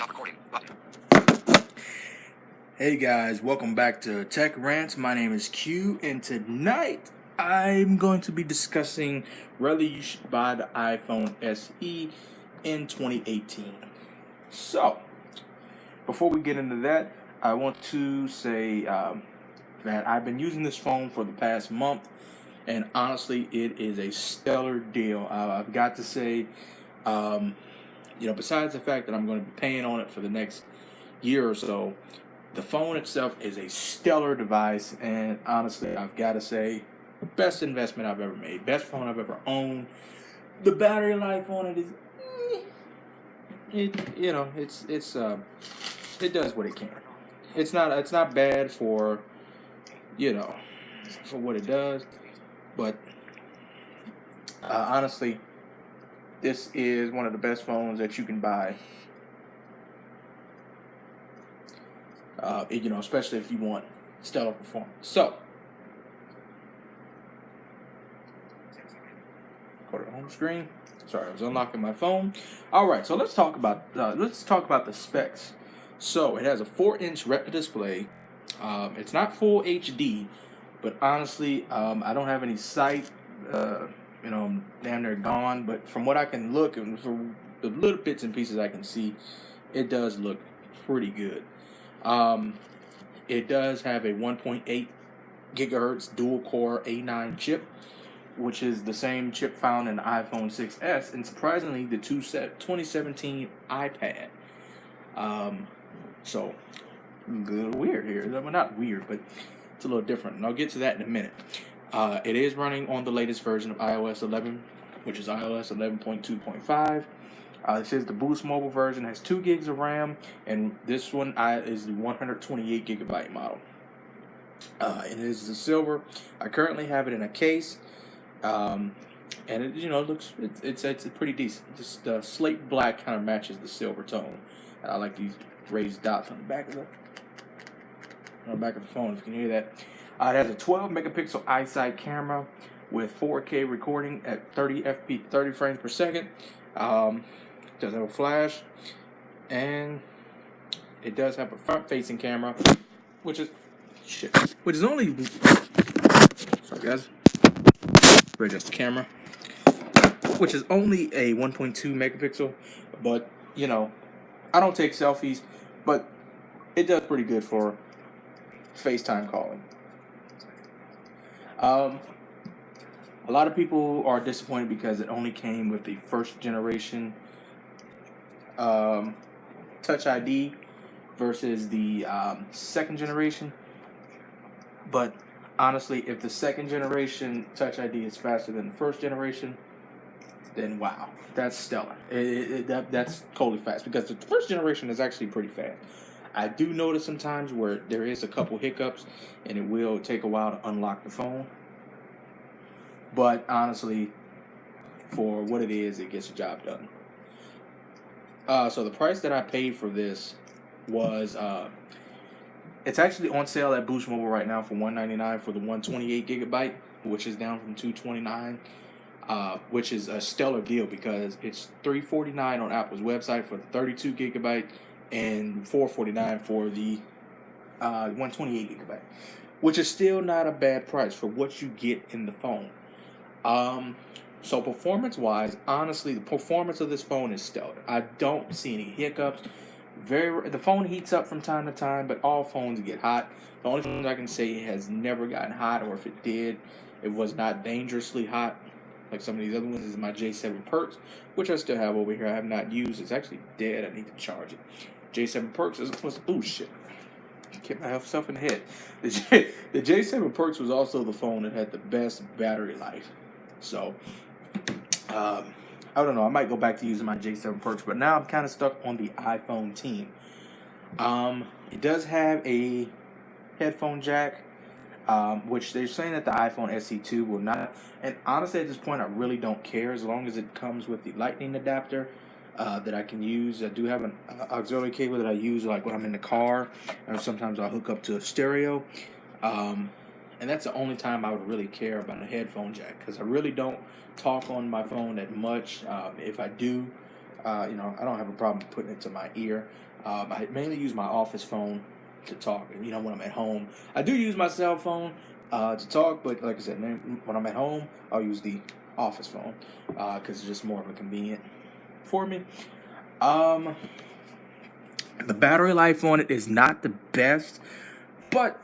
Stop recording. Button. Hey guys, welcome back to Tech Rants. My name is Q, and tonight I'm going to be discussing whether you should buy the iPhone SE in 2018. So, before we get into that, I want to say that I've been using this phone for the past month, and honestly, it is a stellar deal. I've got to say, besides the fact that I'm going to be paying on it for the next year or so, the phone itself is a stellar device, and honestly, I've got to say, best investment I've ever made, best phone I've ever owned. The battery life on it is, it does what it can. It's not bad for what it does, but honestly, this is one of the best phones that you can buy. Especially if you want stellar performance. So, go to the home screen. Sorry, I was unlocking my phone. All right, so let's talk about the specs. So it has a 4-inch Retina display. It's not full HD, but honestly, I don't have any sight. I'm damn near gone. But from what I can look and from the little bits and pieces I can see, it does look pretty good. It does have a 1.8 gigahertz dual-core A9 chip, which is the same chip found in the iPhone 6s, and surprisingly, the 2017 iPad. So, a little weird here. Well, not weird, but it's a little different, and I'll get to that in a minute. It is running on the latest version of iOS 11, which is iOS 11.2.5. This is the Boost Mobile version, has 2 gigs of RAM, and this one is the 128 gigabyte model. And it is the silver. I currently have it in a case, and it looks it's pretty decent. Just slate black kind of matches the silver tone. I like these raised dots on the back of the phone. If you can hear that, it has a 12 megapixel iSight camera with 4K recording at 30 frames per second. Does have a flash, and it does have a front-facing camera, which is only, sorry guys, adjust the camera, which is only a 1.2 megapixel, but I don't take selfies, but it does pretty good for FaceTime calling. A lot of people are disappointed because it only came with the first generation Touch ID versus the second generation. But honestly, if the second generation Touch ID is faster than the first generation, then wow, that's stellar. That's totally fast, because the first generation is actually pretty fast. I do notice sometimes where there is a couple hiccups, and it will take a while to unlock the phone. But honestly, for what it is, it gets the job done. So the price that I paid for this was, it's actually on sale at Boost Mobile right now for $199 for the 128 gigabyte, which is down from $229, which is a stellar deal because it's $349 on Apple's website for the 32 gigabyte and $449 for the 128 gigabyte, which is still not a bad price for what you get in the phone. So performance-wise, honestly, the performance of this phone is stellar. I don't see any hiccups. The phone heats up from time to time, but all phones get hot. The only phone I can say has never gotten hot, or if it did, it was not dangerously hot like some of these other ones. This is my J7 Perks, which I still have over here. I have not used. It's actually dead. I need to charge it. J7 Perks was oh shit. Get myself in the head. The J7 Perks was also the phone that had the best battery life. So, I don't know. I might go back to using my J7 Perks, but now I'm kind of stuck on the iPhone team. It does have a headphone jack, which they're saying that the iPhone SE2 will not. And honestly, at this point, I really don't care as long as it comes with the Lightning adapter that I can use. I do have an auxiliary cable that I use like when I'm in the car, and sometimes I'll hook up to a stereo. And that's the only time I would really care about a headphone jack, because I really don't talk on my phone that much. If I do, I don't have a problem putting it to my ear. I mainly use my office phone to talk. When I'm at home, I do use my cell phone to talk, but like I said, when I'm at home, I'll use the office phone because it's just more of a convenient for me. The battery life on it is not the best, but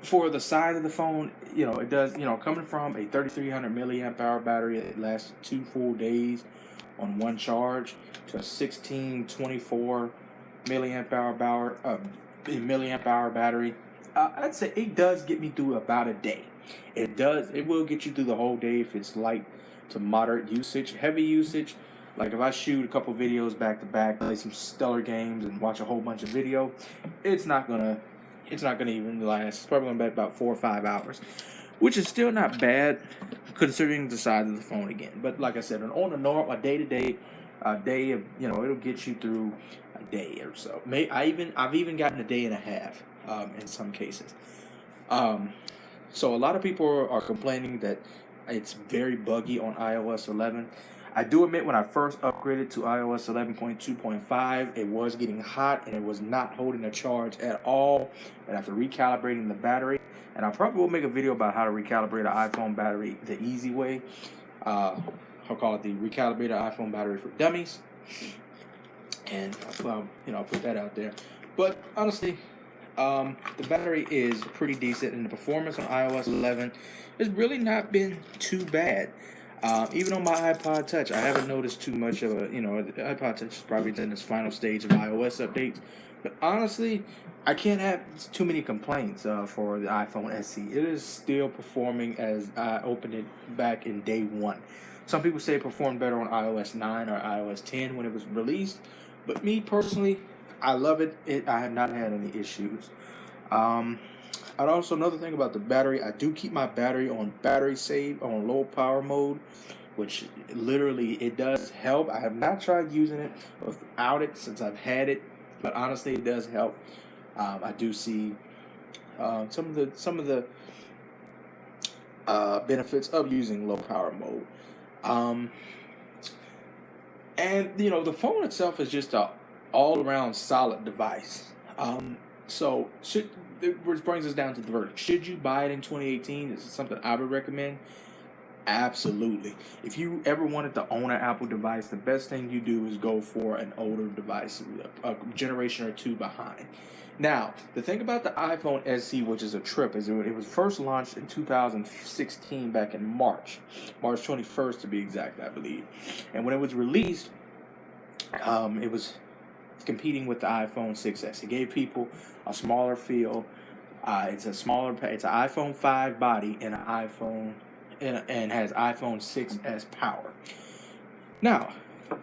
for the size of the phone, it does. Coming from a 3,300 milliamp hour battery, it lasts 2 full days on one charge, to a 1624 milliamp hour battery. I'd say it does get me through about a day. It does. It will get you through the whole day if it's light to moderate usage. Heavy usage, like if I shoot a couple videos back to back, play some stellar games, and watch a whole bunch of video, it's not gonna even last. It's probably gonna be about 4 or 5 hours, which is still not bad considering the size of the phone again. But like I said, on a day-to-day day of, it'll get you through a day or so. I've even gotten a day and a half in some cases. So a lot of people are complaining that it's very buggy on iOS 11. I do admit when I first upgraded to iOS 11.2.5, it was getting hot and it was not holding a charge at all. And after recalibrating the battery, and I probably will make a video about how to recalibrate an iPhone battery the easy way. I'll call it the recalibrated iPhone battery for dummies. And I'll put that out there. But honestly, the battery is pretty decent, and the performance on iOS 11 has really not been too bad. Even on my iPod Touch, I haven't noticed too much of the iPod Touch is probably in its final stage of iOS updates. But honestly, I can't have too many complaints for the iPhone SE. It is still performing as I opened it back in day one. Some people say it performed better on iOS 9 or iOS 10 when it was released. But me personally, I love it. I have not had any issues. I'd also, another thing about the battery, I do keep my battery on battery save on low power mode, which literally it does help. I have not tried using it without it since I've had it, but honestly, it does help. I do see some of the benefits of using low power mode. And the phone itself is just a all around solid device. Which brings us down to the verdict. Should you buy it in 2018? Is it something I would recommend? Absolutely. If you ever wanted to own an Apple device, the best thing you do is go for an older device, a generation or two behind. Now, the thing about the iPhone SE, which is a trip, is it was first launched in 2016, back in March 21st to be exact, I believe. And when it was released, it was competing with the iPhone 6s. It gave people a smaller feel. It's an iPhone 5 body and an iPhone and has iPhone 6s power. Now,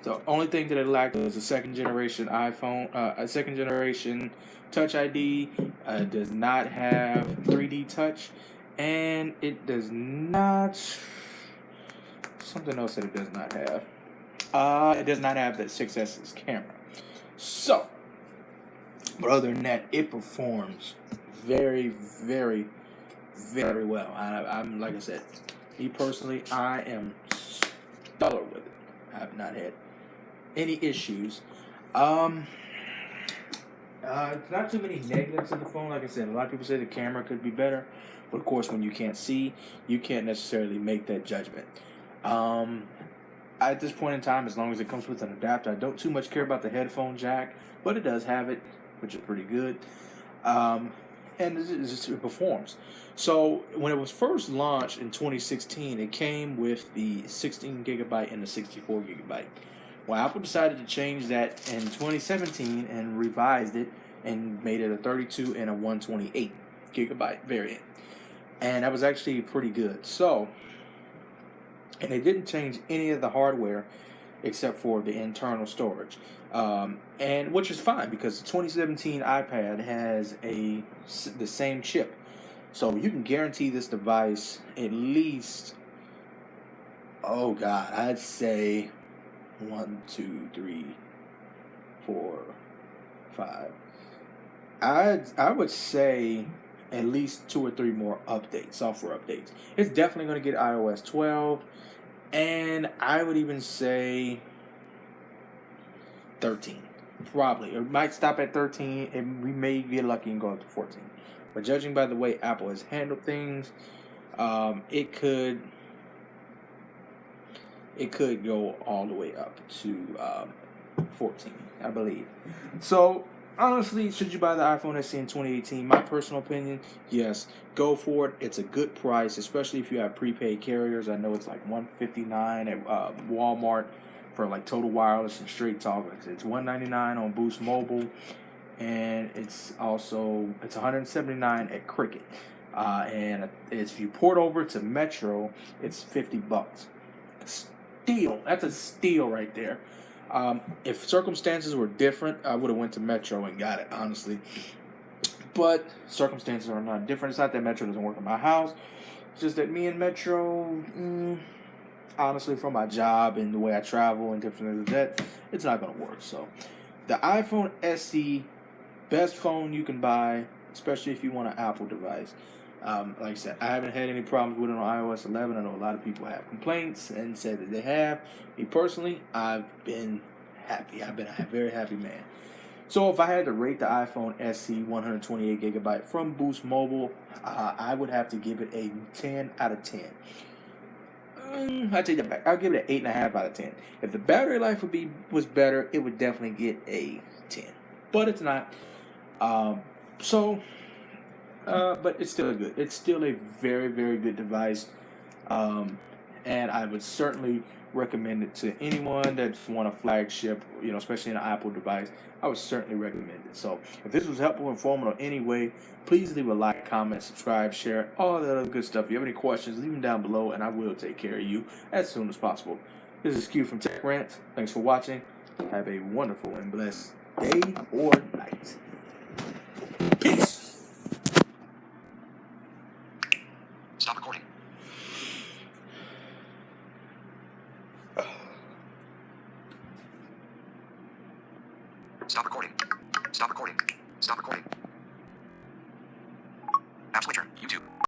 the only thing that it lacked was a second generation iPhone, a second generation Touch ID. It does not have 3D Touch, and it does not. Something else that it does not have. It does not have that 6s's camera. So, but other than that, it performs very, very, very well. I'm like I said, me personally, I am stellar with it. I have not had any issues. Not too many negatives of the phone. Like I said, a lot of people say the camera could be better, but of course, when you can't see, you can't necessarily make that judgment. At this point in time, as long as it comes with an adapter, I don't too much care about the headphone jack, but it does have it, which is pretty good. And it performs. So when it was first launched in 2016, it came with the 16 gigabyte and the 64 gigabyte. Well, Apple decided to change that in 2017 and revised it and made it a 32 and a 128 gigabyte variant. And that was actually pretty good. So, and they didn't change any of the hardware except for the internal storage. And which is fine because the 2017 iPad has the same chip. So you can guarantee this device at least, oh God, I'd say 1, 2, 3, 4, 5. I would say at least 2 or 3 more updates, software updates. It's definitely going to get iOS 12, and I would even say 13. Probably. It might stop at 13, and we may get lucky and go up to 14. But judging by the way Apple has handled things, it could go all the way up to 14, I believe. So, honestly, should you buy the iPhone SE in 2018? My personal opinion, yes, go for it. It's a good price, especially if you have prepaid carriers. I know it's like $159 at Walmart for like total wireless and straight talk. It's $199 on Boost Mobile, and it's $179 at Cricket. And if you port over to Metro, it's $50. Steal. That's a steal right there. If circumstances were different, I would have went to Metro and got it, honestly. But circumstances are not different. It's not that Metro doesn't work in my house. It's just that me and Metro, honestly, for my job and the way I travel and different things like that, it's not going to work. So the iPhone SE, best phone you can buy, especially if you want an Apple device. Like I said, I haven't had any problems with it on iOS 11. I know a lot of people have complaints and said that they have. Me personally, I've been happy. I've been a very happy man. So if I had to rate the iPhone SE 128 gigabyte from Boost Mobile, I would have to give it a 10 out of 10. I take that back. I'll give it an 8.5 out of 10. If the battery life was better, it would definitely get a 10. But it's not. But it's still good. It's still a very, very good device. And I would certainly recommend it to anyone that want a flagship, especially an Apple device. I would certainly recommend it. So if this was helpful, informative in any way, please leave a like, comment, subscribe, share, all that other good stuff. If you have any questions, leave them down below, and I will take care of you as soon as possible. This is Q from Tech Rants. Thanks for watching. Have a wonderful and blessed day or night. Peace. Stop recording. Stop recording. Stop recording. Stop recording. App switcher. YouTube.